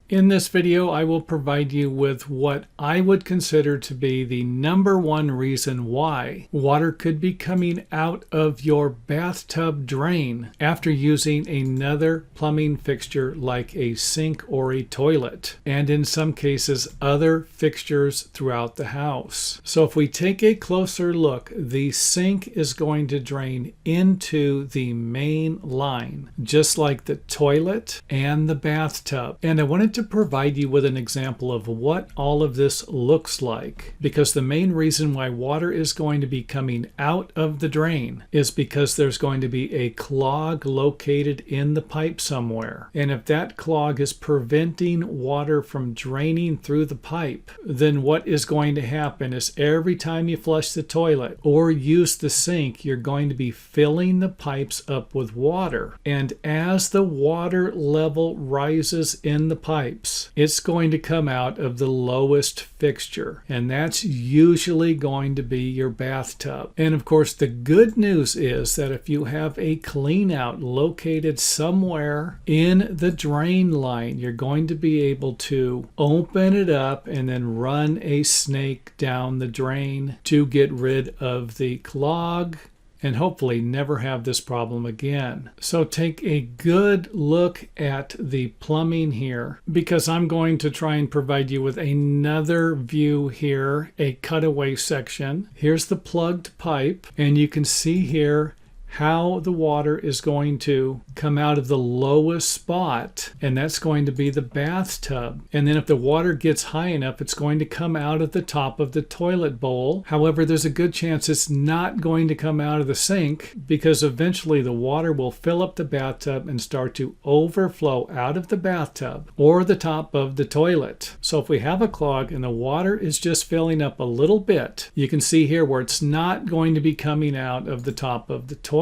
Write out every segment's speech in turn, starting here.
In this video, I will provide you with what I would consider to be the number one reason why water could be coming out of your bathtub drain after using another plumbing fixture like a sink or a toilet, and in some cases other fixtures throughout the house. So if we take a closer look, the sink is going to drain into the main line, just like the toilet and the bathtub. And I wanted to provide you with an example of what all of this looks like, because the main reason why water is going to be coming out of the drain is because there's going to be a clog located in the pipe somewhere. And if that clog is preventing water from draining through the pipe, then what is going to happen is every time you flush the toilet or use the sink, you're going to be filling the pipes up with water. And as the water level rises in the pipes, it's going to come out of the lowest fixture, and that's usually going to be your bathtub. And of course, the good news is that if you have a clean out located somewhere in the drain line, you're going to be able to open it up and then run a snake down the drain to get rid of the clog and hopefully never have this problem again. So take a good look at the plumbing here, because I'm going to try and provide you with another view here, a cutaway section. Here's the plugged pipe, and you can see here how the water is going to come out of the lowest spot, and that's going to be the bathtub. And then if the water gets high enough, it's going to come out of the top of the toilet bowl. However, there's a good chance it's not going to come out of the sink, because eventually the water will fill up the bathtub and start to overflow out of the bathtub or the top of the toilet. So if we have a clog and the water is just filling up a little bit, you can see here where it's not going to be coming out of the top of the toilet.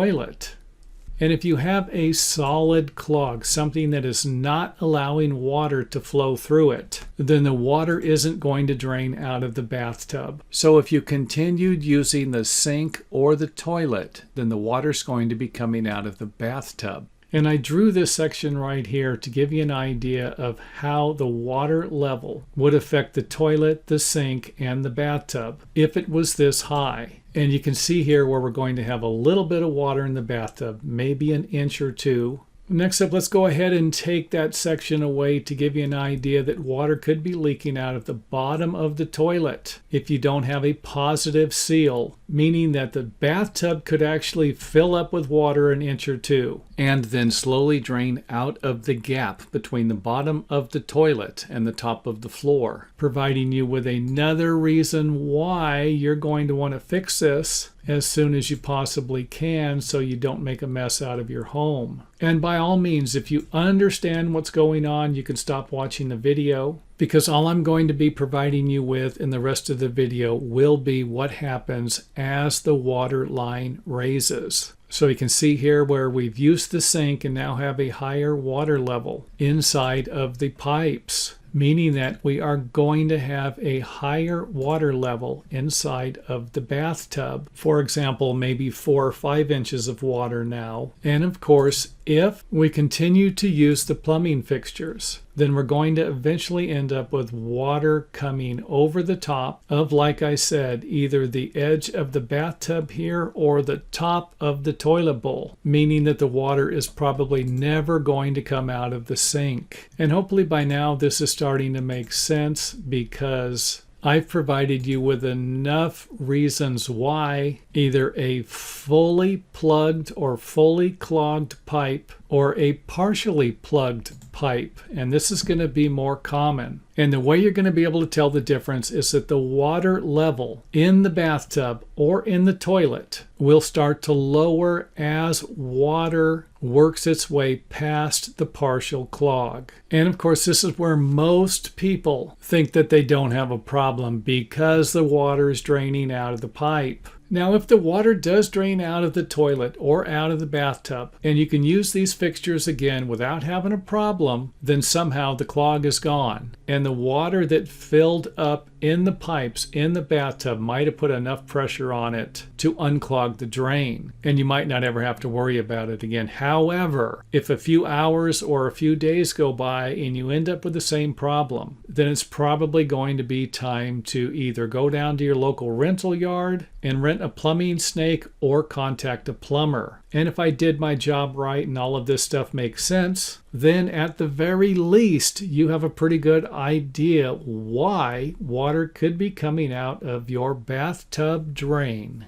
And if you have a solid clog, something that is not allowing water to flow through it, then the water isn't going to drain out of the bathtub. So if you continued using the sink or the toilet, then the water's going to be coming out of the bathtub. And I drew this section right here to give you an idea of how the water level would affect the toilet, the sink, and the bathtub if it was this high. And you can see here where we're going to have a little bit of water in the bathtub, maybe an inch or two. Next up, let's go ahead and take that section away to give you an idea that water could be leaking out of the bottom of the toilet if you don't have a positive seal, meaning that the bathtub could actually fill up with water an inch or two and then slowly drain out of the gap between the bottom of the toilet and the top of the floor, providing you with another reason why you're going to want to fix this as soon as you possibly can so you don't make a mess out of your home. And by all means, if you understand what's going on, you can stop watching the video, because all I'm going to be providing you with in the rest of the video will be what happens as the water line raises. So you can see here where we've used the sink and now have a higher water level inside of the pipes, meaning that we are going to have a higher water level inside of the bathtub. For example, maybe 4 or 5 inches of water now. And of course, if we continue to use the plumbing fixtures, then we're going to eventually end up with water coming over the top of, like I said, either the edge of the bathtub here or the top of the toilet bowl, meaning that the water is probably never going to come out of the sink. And hopefully by now this is starting to make sense, because I've provided you with enough reasons why either a fully plugged or fully clogged pipe or a partially plugged pipe, and this is going to be more common. And the way you're going to be able to tell the difference is that the water level in the bathtub or in the toilet will start to lower as water works its way past the partial clog. And of course, this is where most people think that they don't have a problem, because the water is draining out of the pipe. Now, if the water does drain out of the toilet or out of the bathtub, and you can use these fixtures again without having a problem, then somehow the clog is gone. And the water that filled up in the pipes in the bathtub might have put enough pressure on it to unclog the drain, and you might not ever have to worry about it again. However, if a few hours or a few days go by and you end up with the same problem, then it's probably going to be time to either go down to your local rental yard and rent a plumbing snake or contact a plumber. And if I did my job right and all of this stuff makes sense, then at the very least, you have a pretty good idea why water could be coming out of your bathtub drain.